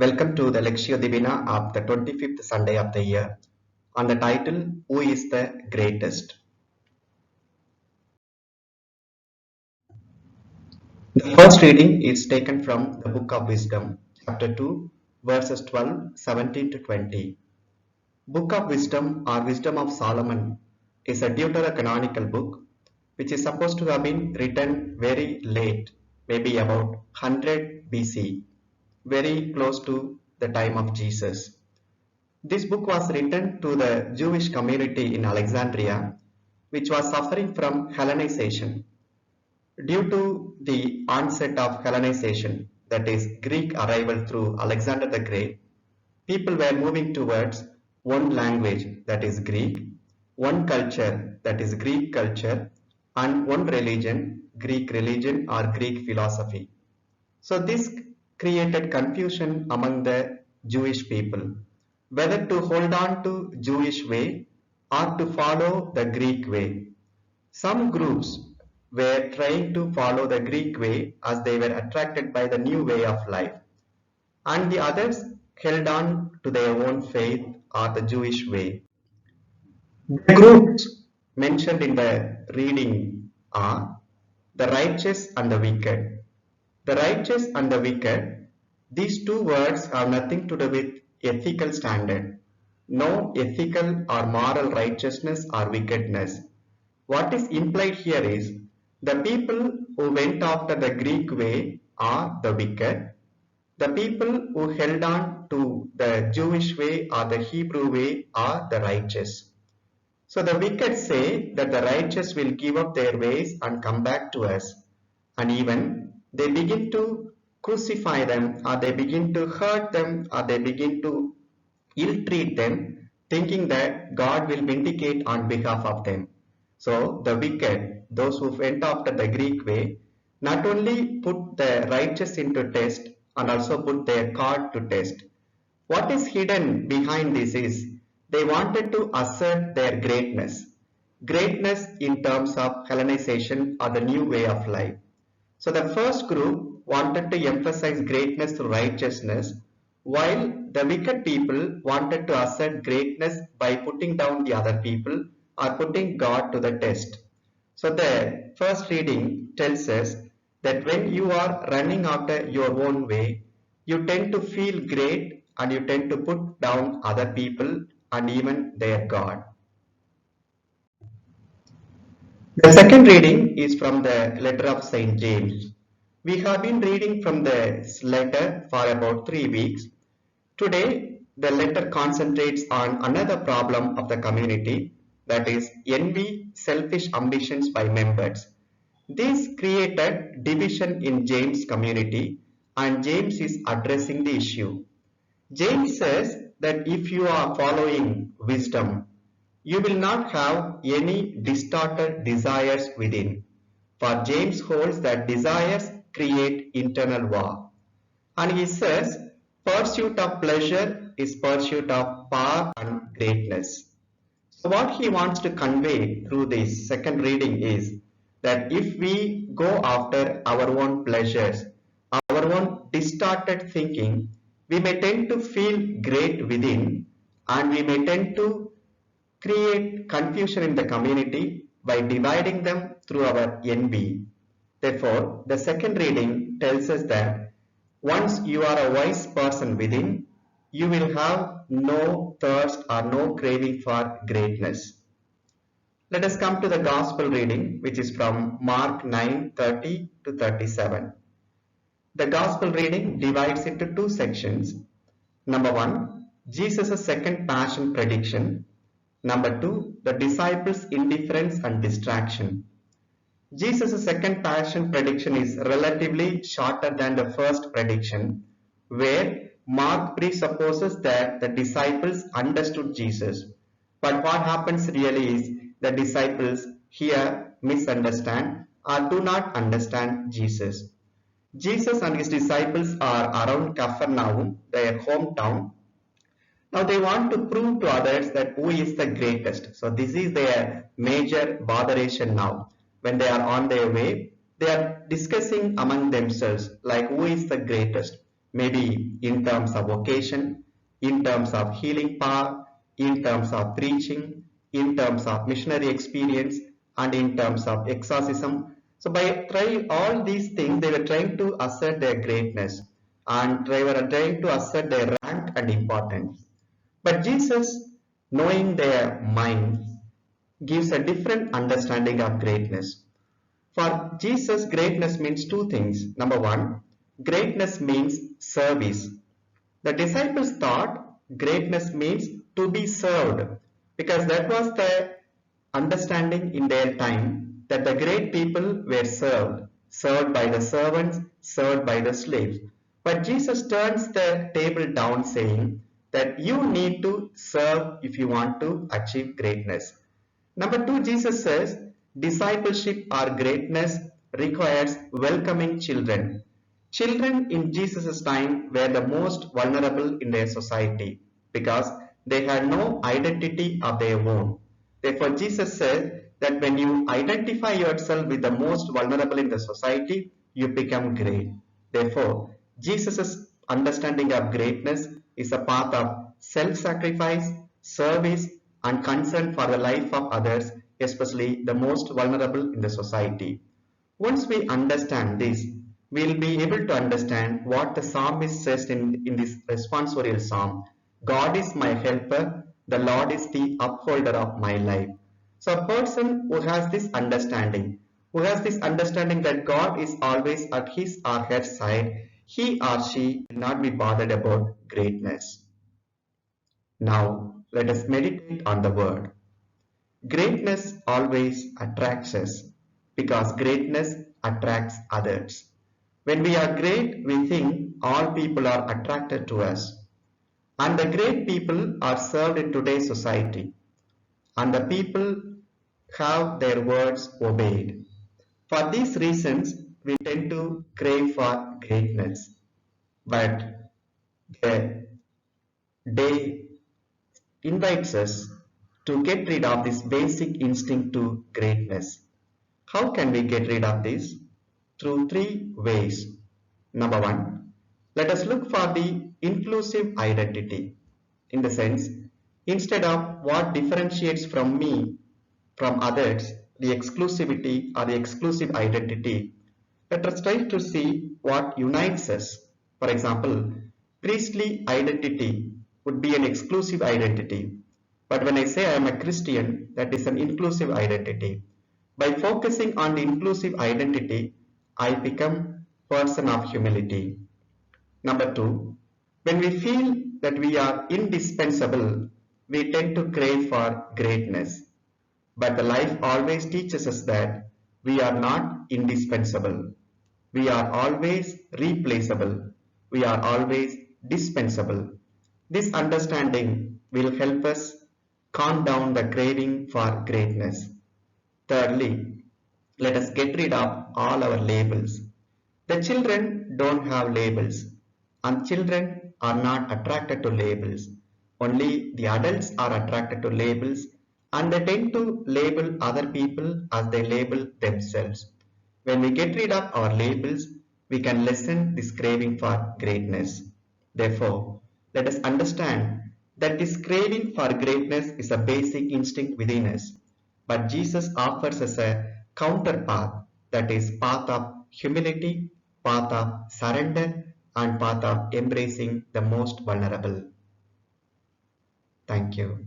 Welcome to the Lectio Divina of the 25th Sunday of the year on the title, Who is the Greatest? The first reading is taken from the Book of Wisdom, chapter 2, verses 12, 17 to 20. Book of Wisdom or Wisdom of Solomon is a deuterocanonical book which is supposed to have been written very late, maybe about 100 BC, very close to the time of Jesus. This book was written to the Jewish community in Alexandria, which was suffering from Hellenization. Due to the onset of Hellenization, that is Greek arrival through Alexander the Great, people were moving towards one language, that is Greek, one culture, that is Greek culture, and one religion, Greek religion or Greek philosophy. So this created confusion among the Jewish people, whether to hold on to Jewish way or to follow the Greek way. Some groups were trying to follow the Greek way as they were attracted by the new way of life, and the others held on to their own faith or the Jewish way. The groups mentioned in the reading are the righteous and the wicked. The righteous and the wicked, these two words have nothing to do with ethical standard. No ethical or moral righteousness or wickedness. What is implied here is the people who went after the Greek way are the wicked. The people who held on to the Jewish way or the Hebrew way are the righteous. So the wicked say that the righteous will give up their ways and come back to us. And even they begin to crucify them, or they begin to hurt them, or they begin to ill-treat them, thinking that God will vindicate on behalf of them. So the wicked, those who went after the Greek way, not only put the righteous into test and also put their God to test. What is hidden behind this is they wanted to assert their greatness. Greatness in terms of Hellenization or the new way of life. So the first group wanted to emphasize greatness through righteousness, while the wicked people wanted to assert greatness by putting down the other people or putting God to the test. So the first reading tells us that when you are running after your own way, you tend to feel great and you tend to put down other people and even their God. The second reading is from the letter of St. James. We have been reading from this letter for about 3 weeks. Today, the letter concentrates on another problem of the community, that is envy, selfish ambitions by members. This created division in James' community, and James is addressing the issue. James says that if you are following wisdom, you will not have any distorted desires within. For James holds that desires create internal war. And he says, pursuit of pleasure is pursuit of power and greatness. So what he wants to convey through this second reading is that if we go after our own pleasures, our own distorted thinking, we may tend to feel great within, and we may tend to create confusion in the community by dividing them through our envy. Therefore, the second reading tells us that once you are a wise person within, you will have no thirst or no craving for greatness. Let us come to the Gospel reading, which is from Mark 9:30 to 37. The Gospel reading divides into two sections. Number 1, Jesus' second passion prediction. Number 2, the disciples' indifference and distraction. Jesus' second passion prediction is relatively shorter than the first prediction, where Mark presupposes that the disciples understood Jesus. But what happens really is the disciples here misunderstand or do not understand Jesus. Jesus and his disciples are around Capernaum, their hometown. Now they want to prove to others that who is the greatest. So this is their major botheration now. When they are on their way, they are discussing among themselves like who is the greatest. maybe in terms of vocation, in terms of healing power, in terms of preaching, in terms of missionary experience, and in terms of exorcism. So by trying all these things, they were trying to assert their greatness and they were trying to assert their rank and importance. But Jesus, knowing their mind, gives a different understanding of greatness. For Jesus, greatness means two things. Number one, greatness means service. The disciples thought greatness means to be served because that was the understanding in their time that the great people were served, served by the servants, served by the slaves. But Jesus turns the table down saying that you need to serve if you want to achieve greatness. Number two, Jesus says discipleship or greatness requires welcoming children. Children in Jesus' time were the most vulnerable in their society because they had no identity of their own. Therefore, Jesus said that when you identify yourself with the most vulnerable in the society, you become great. Therefore, Jesus' understanding of greatness is a path of self-sacrifice, service, and concern for the life of others, especially the most vulnerable in the society. Once we understand this, we'll be able to understand what the psalmist says in this responsorial psalm. God is my helper, the Lord is the upholder of my life. So a person who has this understanding, that God is always at his or her side, he or she will not be bothered about greatness. Now let us meditate on the word. Greatness always attracts us because greatness attracts others. When we are great, we think all people are attracted to us. And the great people are served in today's society. And the people have their words obeyed. For these reasons, we tend to crave for greatness. But the day invites us to get rid of this basic instinct to greatness. How can we get rid of this? Through three ways. Number one, let us look for the inclusive identity. In the sense, instead of what differentiates from me from others, the exclusivity or the exclusive identity, let us try to see what unites us. For example, priestly identity would be an exclusive identity. But when I say I am a Christian, that is an inclusive identity. By focusing on the inclusive identity, I become person of humility. Number two, when we feel that we are indispensable, we tend to crave for greatness. But the life always teaches us that we are not indispensable. We are always replaceable. We are always dispensable. This understanding will help us calm down the craving for greatness. Thirdly, let us get rid of all our labels. The children don't have labels, and children are not attracted to labels. Only the adults are attracted to labels, and they tend to label other people as they label themselves. When we get rid of our labels, we can lessen this craving for greatness. Therefore, let us understand that this craving for greatness is a basic instinct within us. But Jesus offers us a counterpath, that is path of humility, path of surrender, and path of embracing the most vulnerable. Thank you.